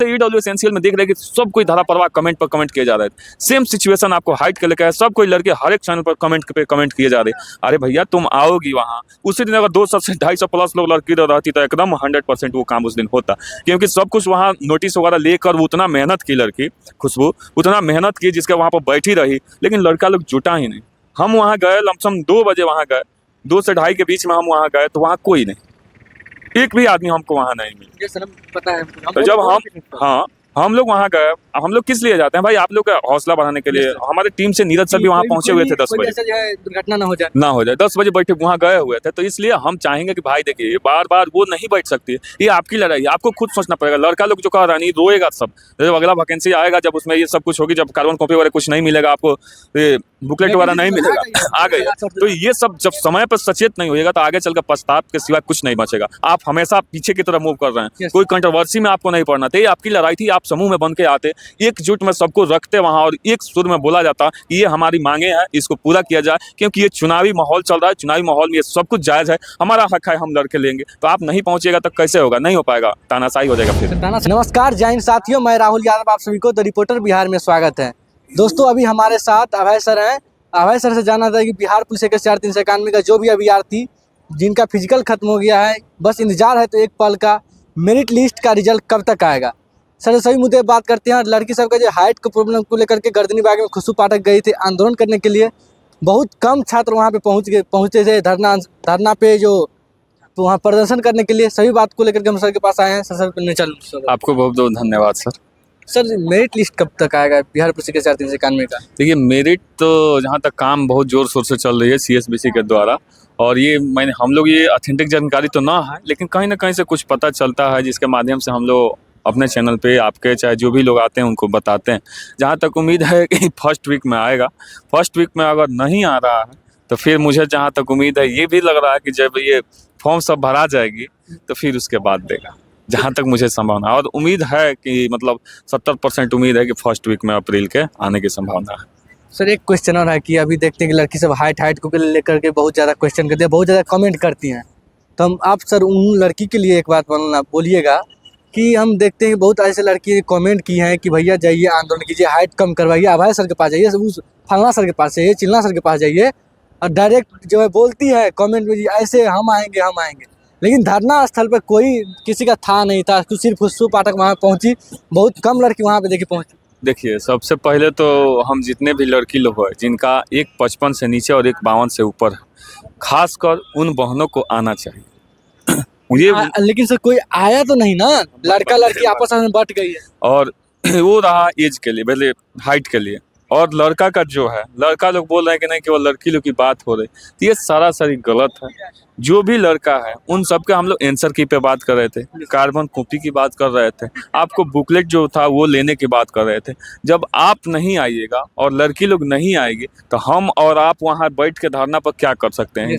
EW essential में देख रहे हैं कि सब कोई धारा प्रवाह कमेंट पर कमेंट किए जा रहे हैं। सेम सिचुएशन आपको हाइड कर लेकर है, सब कोई लड़के हर एक चैनल पर कमेंट पे कमेंट किए जा रहे हैं। अरे भैया तुम आओगी वहाँ, उसी दिन अगर 200 से 250 प्लस लोग लड़की रहती तो एकदम 100% वो काम उस दिन होता, क्योंकि सब कुछ वहाँ नोटिस वगैरह लेकर वो उतना मेहनत की, लड़की खुशबू उतना मेहनत की जिसके वहाँ पर बैठी रही, लेकिन लड़का लोग जुटा ही नहीं। हम वहाँ गए, लमसम 2 बजे वहाँ गए, 2 से 2:30 के बीच में हम वहाँ गए तो वहाँ कोई नहीं, एक भी आदमी हमको वहाँ नहीं मिला। ये सर पता है तो जब हम लोग वहाँ गए, हम लोग किस लिए जाते हैं भाई, आप लोग का हौसला बढ़ाने के लिए। हमारे टीम से नीरज सर भी वहाँ पहुंचे हुए थे 10 बजे, जो है दुर्घटना ना हो जाए 10 बजे बैठे वहाँ गए हुए थे। तो इसलिए हम चाहेंगे कि भाई देखिए बार बार वो नहीं बैठ सकती, ये आपकी लड़ाई, आपको खुद सोचना पड़ेगा। लड़का लोग जो कह रहा है नहीं रोएगा सब, जब अगला वैकेंसी आएगा जब उसमें ये सब कुछ होगी, जब कार्बन कॉपी वगैरह कुछ नहीं मिलेगा आपको, बुकलेट वगैरह नहीं मिलेगा, आ गई तो ये सब जब समय पर सचेत नहीं होगा तो आगे चलकर पछताव के सिवा कुछ नहीं बचेगा। आप हमेशा पीछे की तरफ मूव कर रहे हैं, कोई कंट्रोवर्सी में आपको नहीं पड़ना था, ये आपकी लड़ाई थी। आप समूह में बन के आते, एकजुट में सबको रखते वहां और एक सुर में बोला जाता ये हमारी मांगे हैं, इसको पूरा किया जाए, क्योंकि ये चुनावी माहौल चल रहा है, चुनावी माहौल में ये सब कुछ जायज है, हमारा हक है, हम लड़के लेंगे। तो आप नहीं पहुंचेगा तो कैसे होगा, नहीं हो पाएगा, तानाशाही हो जाएगा फिर। नमस्कार जय हिंद साथियों, मैं राहुल यादव, आप सभी को द रिपोर्टर बिहार में स्वागत है। दोस्तों अभी हमारे साथ अभय सर हैं। अभय सर से जाना था कि बिहार पुलिस 41,391 का जो भी अभ्यर्थी जिनका फिजिकल खत्म हो गया है, बस इंतजार है तो एक पल का, मेरिट लिस्ट का रिजल्ट कब तक आएगा। सर सभी मुद्दे बात करते हैं। लड़की सब का जो हाइट को प्रॉब्लम को लेकर के गर्दनी बाग में खुशबू पाठक गई थी आंदोलन करने के लिए, बहुत कम छात्र वहाँ पे पहुँचे थे धरना पे जो वहाँ प्रदर्शन करने के लिए। सभी बात को लेकर के हम सर के पास आए हैं। सर चल आपको बहुत बहुत धन्यवाद सर। सर मेरिट लिस्ट कब तक आएगा बिहार पुलिस के 4391 का? देखिए मेरिट तो जहाँ तक काम बहुत जोर शोर से चल रही है CSBC के द्वारा, और ये हम लोग ये ऑथेंटिक जानकारी तो ना है, लेकिन कहीं ना कहीं से कुछ पता चलता है जिसके माध्यम से हम लोग अपने चैनल पे आपके चाहे जो भी लोग आते हैं उनको बताते हैं। जहाँ तक उम्मीद है कि फर्स्ट वीक में आएगा। फर्स्ट वीक में अगर नहीं आ रहा है तो फिर मुझे जहाँ तक उम्मीद है ये भी लग रहा है कि जब ये फॉर्म सब भरा जाएगी तो फिर उसके बाद देगा, जहाँ तक मुझे संभावना और उम्मीद है कि मतलब 70% उम्मीद है कि फर्स्ट वीक में अप्रैल के आने की संभावना है। सर एक क्वेश्चन और है कि अभी देखते हैं कि लड़की सब हाइट को लेकर के बहुत ज़्यादा क्वेश्चन करती है, बहुत ज़्यादा कमेंट करती हैं। तो हम आप सर उन लड़की के लिए एक बात बोलिएगा कि हम देखते हैं कि बहुत ऐसे लड़की कमेंट की हैं कि भैया जाइए आंदोलन कीजिए, हाइट कम करवाइए, अभय सर के पास जाइए, उस फलना सर के पास जाइए, चिल्ला सर के पास जाइए, और डायरेक्ट जो है बोलती है कमेंट में ऐसे हम आएंगे। लेकिन धरना स्थल पर कोई किसी का था नहीं था, सिर्फ खुशबू पाठक वहाँ पहुँची, बहुत कम लड़की वहाँ पे पहुँची। देखिए सबसे पहले तो हम जितने भी लड़की लोग हैं जिनका 1.55 से नीचे और 1.52 से ऊपर है, खासकर उन बहनों को आना चाहिए। लेकिन सर कोई आया तो नहीं ना, लड़का लड़की आपस में बट गई है, और वो रहा एज के लिए, पहले हाइट के लिए, और लड़का का जो है, लड़का लोग बोल रहे हैं कि नहीं केवल लड़की लोग की बात हो रही, तो ये सरासर गलत है। जो भी लड़का है उन सब के हम लोग आंसर की पे बात कर रहे थे, कार्बन कॉपी की बात कर रहे थे, आपको बुकलेट जो था वो लेने की बात कर रहे थे। जब आप नहीं आइएगा और लड़की लोग नहीं आएगी तो हम और आप वहाँ बैठ के धरना पर क्या कर सकते हैं।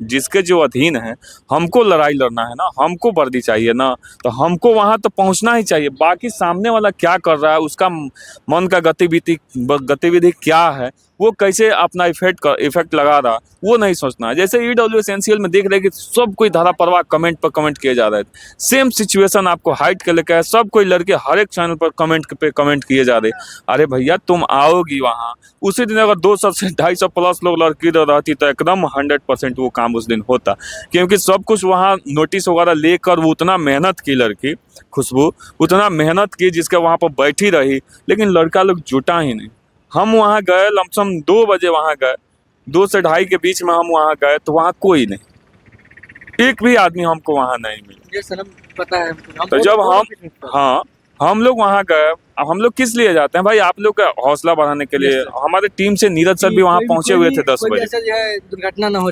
जिसके जो अधीन है, हमको लड़ाई लड़ना है ना, हमको वर्दी चाहिए ना, तो हमको वहाँ तो पहुँचना ही चाहिए। बाकी सामने वाला क्या कर रहा है, उसका मन का गतिविधि क्या है, वो कैसे अपना इफेक्ट लगा रहा, वो नहीं सोचना है। जैसे ईडब्ल्यू एसेंशियल में देख रहे हैं कि सब कोई धारा प्रवाह कमेंट पर कमेंट किए जा रहे हैं, सेम सिचुएशन आपको हाइड कर लेकर है, सब कोई लड़के हर एक चैनल पर कमेंट पे कमेंट किए जा रहे हैं। अरे भैया तुम आओगी वहाँ, उसी दिन अगर 200 से 250 प्लस लोग लड़की रहती तो एकदम 100% वो काम उस दिन होता, क्योंकि सब कुछ वहाँ नोटिस वगैरह लेकर वो उतना मेहनत की, लड़की खुशबू उतना मेहनत की जिसके वहाँ पर बैठी रही, लेकिन लड़का लोग जुटा ही नहीं। हम वहाँ गए, लमसम 2 बजे वहाँ गए, 2 से 2:30 के बीच में हम वहाँ गए तो वहाँ कोई नहीं, एक भी आदमी हमको वहाँ नहीं मिला। ये सर पता है तो जब हम लोग वहाँ गए, अब हम लोग किस लिए जाते हैं भाई, आप लोग का हौसला बढ़ाने के लिए। हमारे टीम से नीरज सर भी वहाँ पहुंचे हुए थे 10 बजे, जो है दुर्घटना ना हो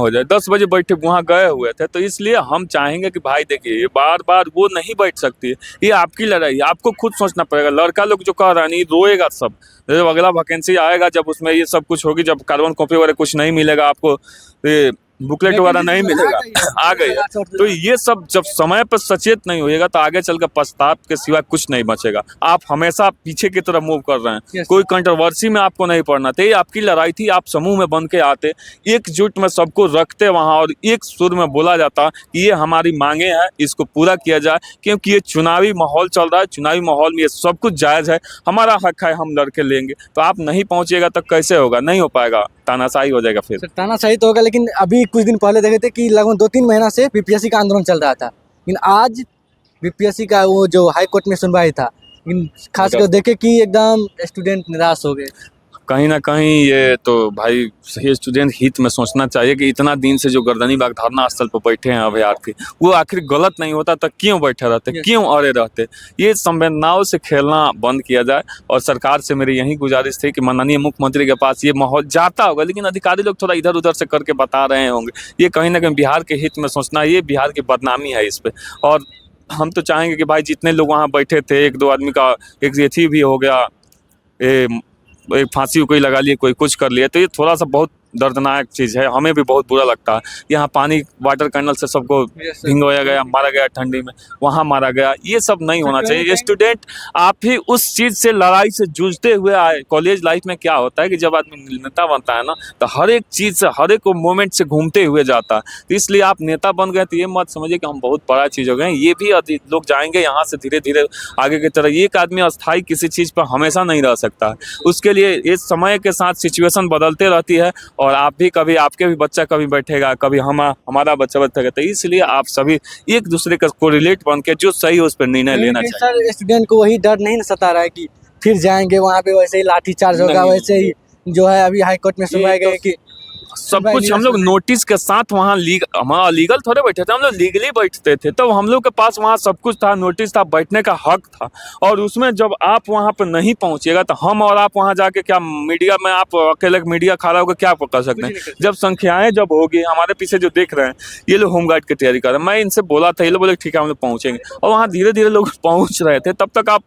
जाए 10 बजे बैठे वहाँ गए हुए थे। तो इसलिए हम चाहेंगे कि भाई देखिए बार बार वो नहीं बैठ सकती, ये आपकी लड़ाई, आपको खुद सोचना पड़ेगा। लड़का लोग जो कह रहा है नहीं रोएगा सब, जब अगला वैकेंसी आएगा जब उसमें ये सब कुछ होगी, जब कार्बन कॉपी वगैरह कुछ नहीं मिलेगा आपको, बुकलेट वगैरह नहीं मिलेगा, आ गई है। तो ये सब जब समय पर सचेत नहीं होएगा तो आगे चलकर पछताव के सिवा कुछ नहीं बचेगा। आप हमेशा पीछे की तरफ मूव कर रहे हैं, कोई कंट्रोवर्सी में आपको नहीं पड़ना था। ये आपकी लड़ाई थी, आप समूह में बन के आते, एकजुट में सबको रखते वहाँ और एक सुर में बोला जाता कि ये हमारी मांगे हैं, इसको पूरा किया जाए, क्योंकि ये चुनावी माहौल चल रहा है, चुनावी माहौल में ये सब कुछ जायज़ है, हमारा हक है, हम लड़के लेंगे। तो आप नहीं पहुँचिएगा तो कैसे होगा, नहीं हो पाएगा, तानाशाही हो जाएगा फिर। सर तानाशाही तो होगा, लेकिन अभी कुछ दिन पहले देखे थे कि लगभग 2-3 महीना से बीपीएससी का आंदोलन चल रहा था, लेकिन आज बीपीएससी का वो जो हाई कोर्ट में सुनवाई था, लेकिन खासकर देखे कि एकदम स्टूडेंट निराश हो गए। कहीं ना कहीं ये तो भाई सही स्टूडेंट हित में सोचना चाहिए कि इतना दिन से जो गर्दनी बाग धरना स्थल पर बैठे हैं अभ्यर्थी, वो आखिर गलत नहीं होता तो क्यों बैठे रहते, क्यों अड़े रहते। ये संवेदनाओं से खेलना बंद किया जाए। और सरकार से मेरी यही गुजारिश थी कि माननीय मुख्यमंत्री के पास ये माहौल जाता होगा, लेकिन अधिकारी लोग थोड़ा इधर उधर से करके बता रहे होंगे। ये कहीं ना कहीं बिहार के हित में सोचना, ये बिहार की बदनामी है इस पर। और हम तो चाहेंगे कि भाई जितने लोग वहाँ बैठे थे, 1-2 आदमी का एक ये भी हो गया, एक फांसी कोई लगा लिए, कोई कुछ कर लिया, तो ये थोड़ा सा बहुत दर्दनाक चीज़ है, हमें भी बहुत बुरा लगता है। यहाँ पानी वाटर कैनल से सबको भिगोया गया, मारा गया ठंडी में, वहाँ मारा गया, ये सब नहीं होना चाहिए। ये स्टूडेंट आप ही उस चीज़ से लड़ाई से जूझते हुए आए। कॉलेज लाइफ में क्या होता है कि जब आदमी नेता बनता है ना, तो हर एक चीज़ से, हर एक मोमेंट से घूमते हुए जाता है। तो इसलिए आप नेता बन गए तो ये मत समझिए कि हम बहुत बड़ा चीज़ हो गए। ये भी लोग जाएंगे यहाँ से धीरे धीरे आगे की तरह। एक आदमी अस्थायी किसी चीज़ पर हमेशा नहीं रह सकता है, उसके लिए इस समय के साथ सिचुएशन बदलते रहती है। और आप भी कभी, आपके भी बच्चा कभी बैठेगा, कभी हमारा बच्चा बैठेगा। तो इसलिए आप सभी एक दूसरे का कोरिलेट बन के जो सही है उस पर निर्णय लेना चाहिए। सर स्टूडेंट को वही डर नहीं सता रहा है कि फिर जाएंगे वहाँ पे वैसे ही लाठीचार्ज होगा, वैसे ही जो है अभी हाई कोर्ट में सुनवाई गई कि सब कुछ हम लोग नोटिस के साथ वहाँ हमारा लीगल थोड़े बैठे थे, हम लोग लीगली बैठते थे। तो हम लोग के पास वहाँ सब कुछ था, नोटिस था, बैठने का हक था। और उसमें जब आप वहाँ पर नहीं पहुँचिएगा तो हम और आप वहाँ जाके क्या मीडिया में, आप अकेले मीडिया खड़ा होकर क्या कर सकते हैं। जब संख्याएं जब होगी, हमारे पीछे जो देख रहे हैं ये लोग होमगार्ड की तैयारी कर रहे हैं, मैं इनसे बोला था, ये लोग बोले ठीक है हम लोग पहुँचेंगे। और वहाँ धीरे धीरे लोग पहुँच रहे थे, तब तक आप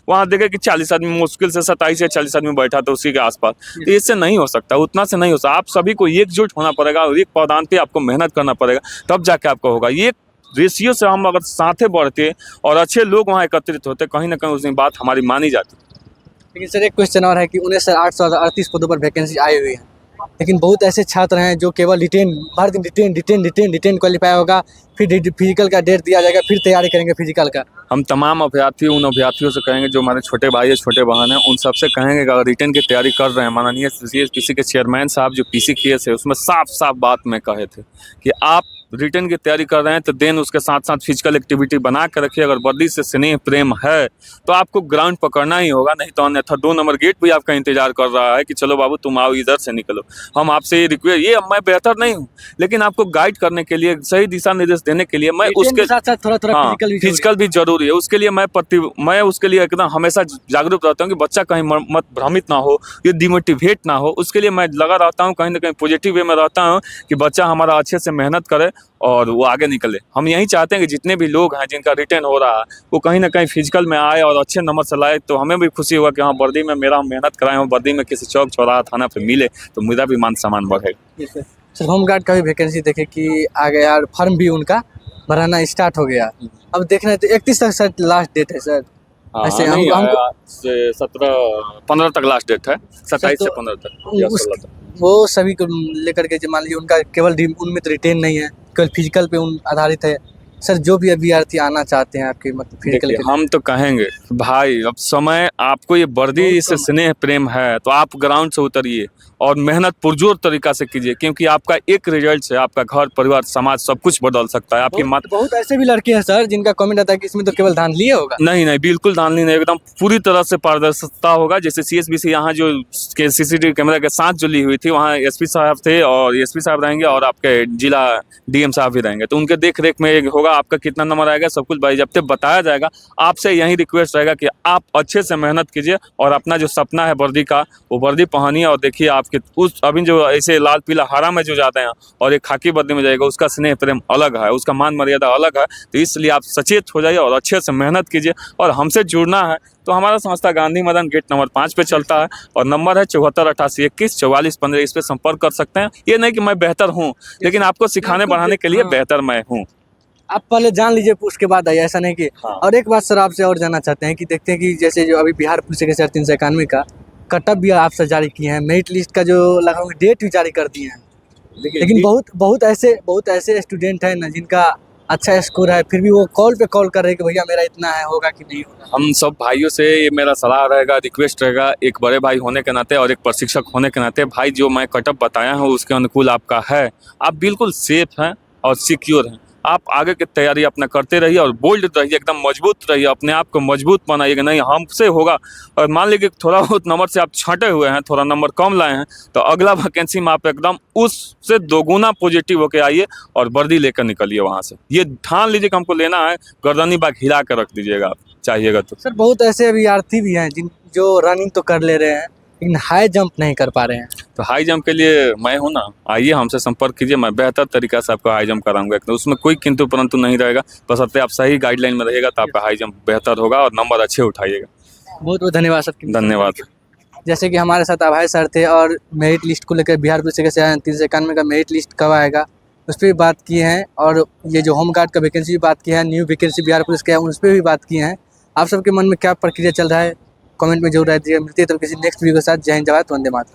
वहाँ देखे कि 40 आदमी, मुश्किल से 27 या 40 आदमी बैठा था उसी के आसपास। तो इससे नहीं हो सकता, उतना से नहीं हो सकता। आप सभी को एकजुट होना पड़ेगा और एक पावदान पे आपको मेहनत करना पड़ेगा, तब जाके आपको होगा। ये रेशियो से हम अगर साथे बढ़ते और अच्छे लोग वहाँ एकत्रित होते, कहीं ना कहीं उस दिन बात हमारी मानी जाती। लेकिन सर एक क्वेश्चन और है कि 19,838 पदों पर वैकेंसी आई हुई है, लेकिन बहुत ऐसे छात्र हैं जो केवल हर दिन रिटेन क्वालिफाई होगा, फिर फिजिकल का डेट दिया जाएगा, फिर तैयारी करेंगे फिजिकल का। हम तमाम अभ्यर्थी उन अभ्यर्थियों से कहेंगे जो हमारे छोटे भाई है, छोटे बहन हैं, उन सबसे कहेंगे कि अगर रिटर्न की तैयारी कर रहे हैं, माननीय पीसी के चेयरमैन साहब जो पीसी किए थे उसमें साफ साफ बात में कहे थे कि आप रिटर्न की तैयारी कर रहे हैं तो देन उसके साथ साथ फिजिकल एक्टिविटी बना कर रखिए। अगर वर्दी से स्नेह प्रेम है तो आपको ग्राउंड पकड़ना ही होगा, नहीं तो अन्यथा 2 नंबर गेट भी आपका इंतजार कर रहा है कि चलो बाबू तुम आओ, इधर से निकलो। हम आपसे ये रिक्वेस्ट, ये मैं बेहतर नहीं हूँ, लेकिन आपको गाइड करने के लिए, सही दिशा निर्देश देने के लिए मैं उसके साथ साथ थोड़ा फिजिकल भी जरूरी है। उसके लिए मैं उसके लिए एकदम हमेशा जागरूक रहता हूँ कि बच्चा कहीं मत भ्रमित ना हो, ये डिमोटिवेट ना हो। उसके लिए मैं लगा रहता हूँ, कहीं ना कहीं पॉजिटिव वे में रहता हूँ कि बच्चा हमारा अच्छे से मेहनत करे और वो आगे निकले। हम यही चाहते हैं कि जितने भी लोग हैं जिनका रिटर्न हो रहा है वो कहीं ना कहीं फिजिकल में आए और अच्छे नंबर से लाए, तो हमें भी खुशी होगा कि हाँ वर्दी में मेरा मेहनत कराए हो, वर्दी में किसी चौक चौराहा थाना पे मिले तो मेरा भी मान सम्मान बढ़ेगा। सर होमगार्ड का भी वैकेंसी देखे कि आ गया और फॉर्म भी उनका भराना स्टार्ट हो गया। अब देखना है तो 31 तक सर लास्ट डेट है सर। ऐसे हमको 15 तक लास्ट डेट है, 27 से 15 तक या 16 तक। वो सभी को लेकर के मान लीजिए उनका केवल उनमें तो रिटेन नहीं है, केवल फिजिकल पे आधारित है। सर जो भी अभ्यर्थी आना चाहते हैं आपके मतलब फिजिकल के, हम तो कहेंगे भाई अब समय, आपको ये वर्दी से स्नेह प्रेम है तो आप ग्राउंड से उतरिए और मेहनत पुरजोर तरीका से कीजिए, क्योंकि आपका एक रिजल्ट से आपका घर परिवार समाज सब कुछ बदल सकता है। आपकी बहुत ऐसे भी लड़के हैं सर जिनका कमेंट आता है कि इसमें तो केवल धांधली होगा। नहीं, बिल्कुल धांधली नहीं, एकदम पूरी तरह से पारदर्शिता होगा। जैसे CSBC यहाँ जो CCTV कैमरा के साथ जो ली हुई थी, वहाँ SP साहब थे और SP साहब रहेंगे और आपके जिला DM साहब भी रहेंगे, तो उनके देख रेख में होगा आपका कितना नंबर आएगा, सब कुछ बाइज़ाब्ते बताया जाएगा। आपसे यही रिक्वेस्ट रहेगा कि आप अच्छे से मेहनत कीजिए और अपना जो सपना है वर्दी का, वो वर्दी पहनिए और देखिए आप कि उस अभी जो ऐसे लाल पीला हरा में जो जाते हैं और एक खाकी वर्दी में जाएगा, उसका स्नेह प्रेम अलग है, उसका मान मर्यादा अलग है। तो इसलिए आप सचेत हो जाइए और अच्छे से मेहनत कीजिए। और हमसे जुड़ना है तो हमारा संस्था गांधी मैदान गेट नंबर 5 पे चलता है और नंबर है 7488214415। इस पे संपर्क कर सकते हैं। ये नहीं कि मैं बेहतर हूँ, लेकिन आपको सिखाने बढ़ाने के लिए बेहतर मैं हूँ। आप पहले जान लीजिए, उसके बाद आइए, ऐसा नहीं कि। हाँ। और एक बात सर आपसे और जानना चाहते हैं कि देखते हैं कि जैसे जो अभी बिहार पुलिस के 391 का कटअप भी आपसे जारी किए हैं, मेरिट लिस्ट का जो लगभग डेट भी जारी कर दिए हैं, लेकिन बहुत ऐसे स्टूडेंट हैं ना जिनका अच्छा स्कोर है, फिर भी वो कॉल पे कॉल कर रहे हैं कि भैया मेरा इतना है, होगा कि नहीं होगा। हम सब भाइयों से ये मेरा सलाह रहेगा, रिक्वेस्ट रहेगा, एक बड़े भाई होने के नाते और एक प्रशिक्षक होने के नाते, भाई जो मैं कटअप बताया हूँ उसके अनुकूल आपका है, आप बिल्कुल सेफ हैं और सिक्योर हैं। आप आगे की तैयारी अपना करते रहिए और बोल्ड रहिए, एकदम मजबूत रहिए, अपने आप को मजबूत बनाइए कि नहीं हमसे होगा। और मान लीजिए थोड़ा बहुत नंबर से आप छँटे हुए हैं, थोड़ा नंबर कम लाए हैं, तो अगला वैकेंसी में आप एकदम उससे दोगुना पॉजिटिव होकर आइए और वर्दी लेकर निकलिए वहाँ से। ये ठान लीजिए कि हमको लेना है, गर्दनी बाग हिला कर रख दीजिएगा आप चाहिएगा तो। सर बहुत ऐसे अभ्यर्थी भी हैं जो रनिंग तो कर ले रहे हैं लेकिन हाई जंप नहीं कर पा रहे हैं। तो हाई जंप के लिए मैं हूँ ना, आइए हमसे संपर्क कीजिए, मैं बेहतर तरीका से आपको हाई जंप कराऊंगा। तो उसमें कोई किंतु परंतु नहीं रहेगा, बशर्ते आप सही गाइडलाइन में रहिएगा तो आपका हाई जंप बेहतर होगा और नंबर अच्छे उठाइएगा। बहुत बहुत धन्यवाद सर। धन्यवाद। जैसे कि हमारे साथ अभय सर थे और मेरिट लिस्ट को लेकर बिहार पुलिस के 391 का मेरिट लिस्ट कब आएगा उस पर भी बात किए हैं, और ये जो होम गार्ड का वैकेंसी भी बात किया है, न्यू वैकेंसी बिहार पुलिस का है उस पर भी बात किए हैं। आप सबके मन में क्या प्रक्रिया चल रहा है कमेंट में जरूर दीजिए। मिलते हैं तो किसी नेक्स्ट वीडियो के साथ। जय हिंद, जय भारत, वंदे मातरम।